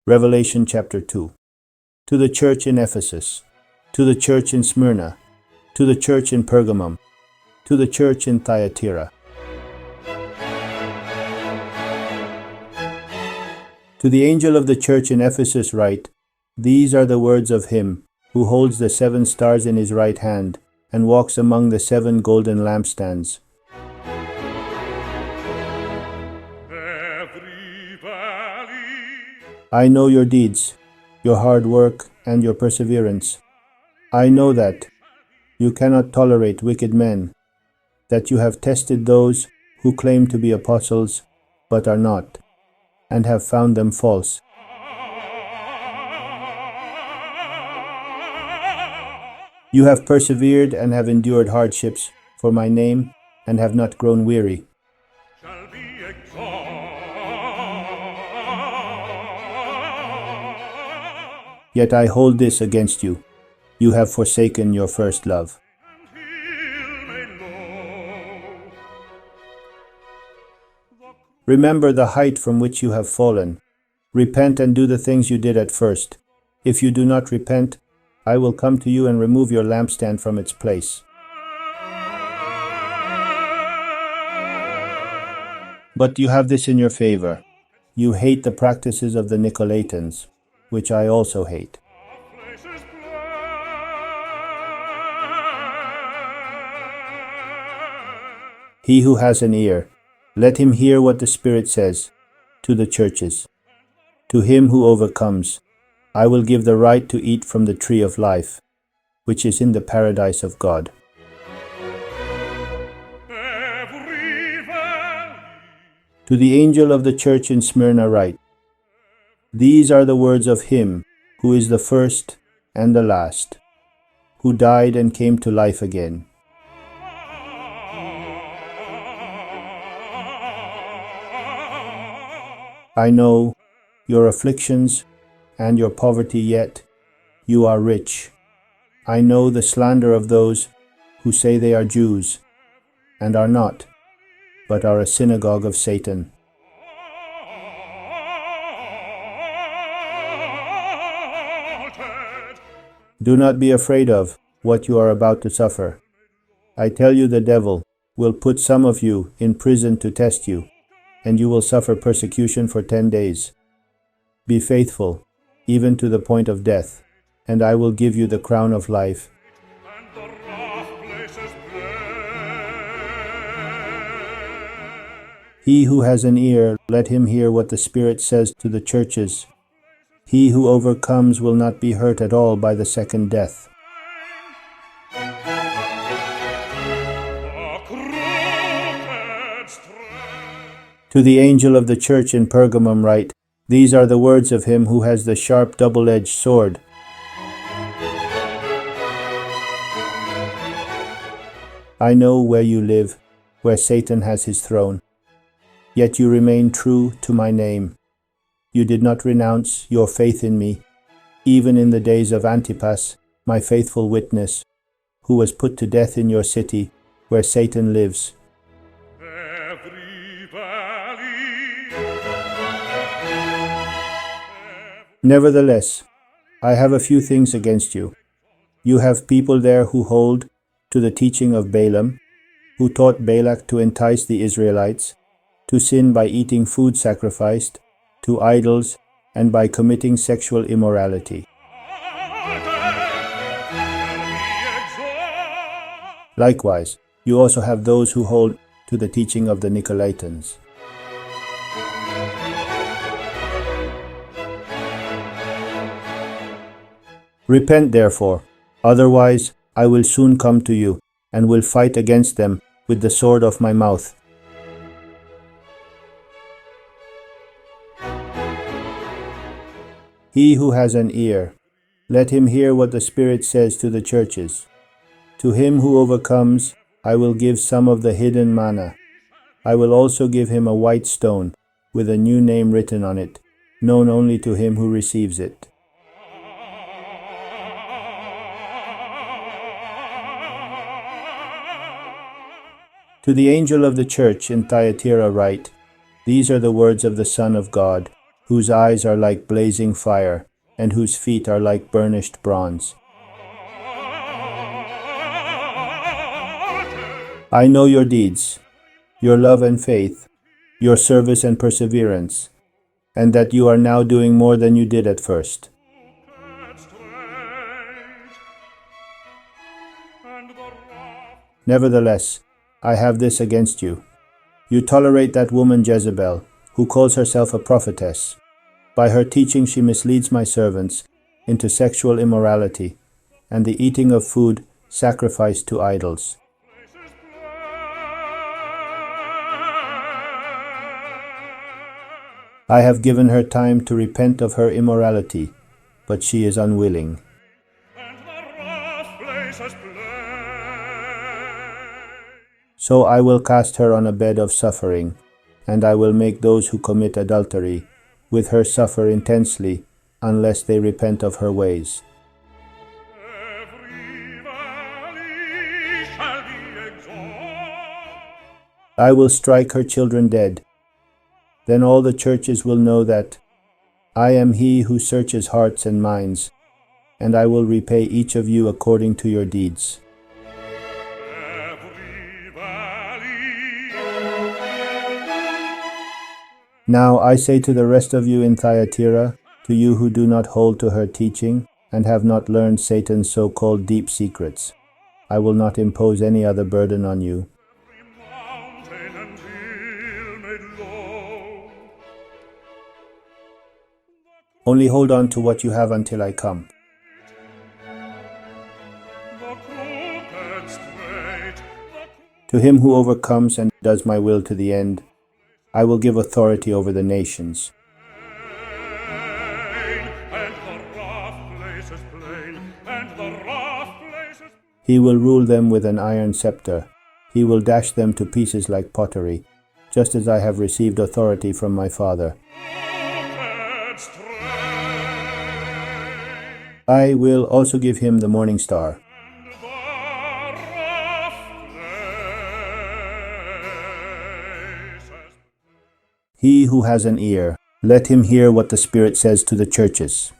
Revelation chapter 2. To the church in Ephesus, to the church in Smyrna, to the church in Pergamum, to the church in Thyatira. To the angel of the church in Ephesus write, These are the words of him who holds the 7 stars in his right hand and walks among the 7 golden lampstands. I know your deeds, your hard work, and your perseverance. I know that you cannot tolerate wicked men, that you have tested those who claim to be apostles but are not, and have found them false. You have persevered and have endured hardships for my name and have not grown weary. Yet I hold this against you. You have forsaken your first love. Remember the height from which you have fallen. Repent and do the things you did at first. If you do not repent, I will come to you and remove your lampstand from its place. But you have this in your favor. You hate the practices of the Nicolaitans, which I also hate. He who has an ear, let him hear what the Spirit says to the churches. To him who overcomes, I will give the right to eat from the tree of life, which is in the paradise of God. To the angel of the church in Smyrna write, These are the words of him who is the first and the last, who died and came to life again. I know your afflictions and your poverty, yet you are rich. I know the slander of those who say they are Jews and are not, but are a synagogue of Satan. Do not be afraid of what you are about to suffer. I tell you, the devil will put some of you in prison to test you, and you will suffer persecution for 10 days. Be faithful, even to the point of death, and I will give you the crown of life. He who has an ear, let him hear what the Spirit says to the churches. He who overcomes will not be hurt at all by the second death. To the angel of the church in Pergamum write, These are the words of him who has the sharp double-edged sword. I know where you live, where Satan has his throne. Yet you remain true to my name. You did not renounce your faith in me, even in the days of Antipas, my faithful witness, who was put to death in your city, where Satan lives. Nevertheless, I have a few things against you. You have people there who hold to the teaching of Balaam, who taught Balak to entice the Israelites, to sin by eating food sacrificed to idols and by committing sexual immorality. Likewise, you also have those who hold to the teaching of the Nicolaitans. Repent, therefore, otherwise I will soon come to you, and will fight against them with the sword of my mouth. He who has an ear, let him hear what the Spirit says to the churches. To him who overcomes, I will give some of the hidden manna. I will also give him a white stone, with a new name written on it, known only to him who receives it. To the angel of the church in Thyatira write, These are the words of the Son of God, whose eyes are like blazing fire, and whose feet are like burnished bronze. I know your deeds, your love and faith, your service and perseverance, and that you are now doing more than you did at first. Nevertheless, I have this against you. You tolerate that woman Jezebel, who calls herself a prophetess. By her teaching she misleads my servants into sexual immorality and the eating of food sacrificed to idols. I have given her time to repent of her immorality, but she is unwilling. So I will cast her on a bed of suffering, and I will make those who commit adultery with her suffer intensely, unless they repent of her ways. I will strike her children dead. Then all the churches will know that I am he who searches hearts and minds, and I will repay each of you according to your deeds. Now I say to the rest of you in Thyatira, to you who do not hold to her teaching, and have not learned Satan's so-called deep secrets, I will not impose any other burden on you. Only hold on to what you have until I come. To him who overcomes and does my will to the end, I will give authority over the nations. He will rule them with an iron scepter. He will dash them to pieces like pottery, just as I have received authority from my Father. I will also give him the morning star. He who has an ear, let him hear what the Spirit says to the churches.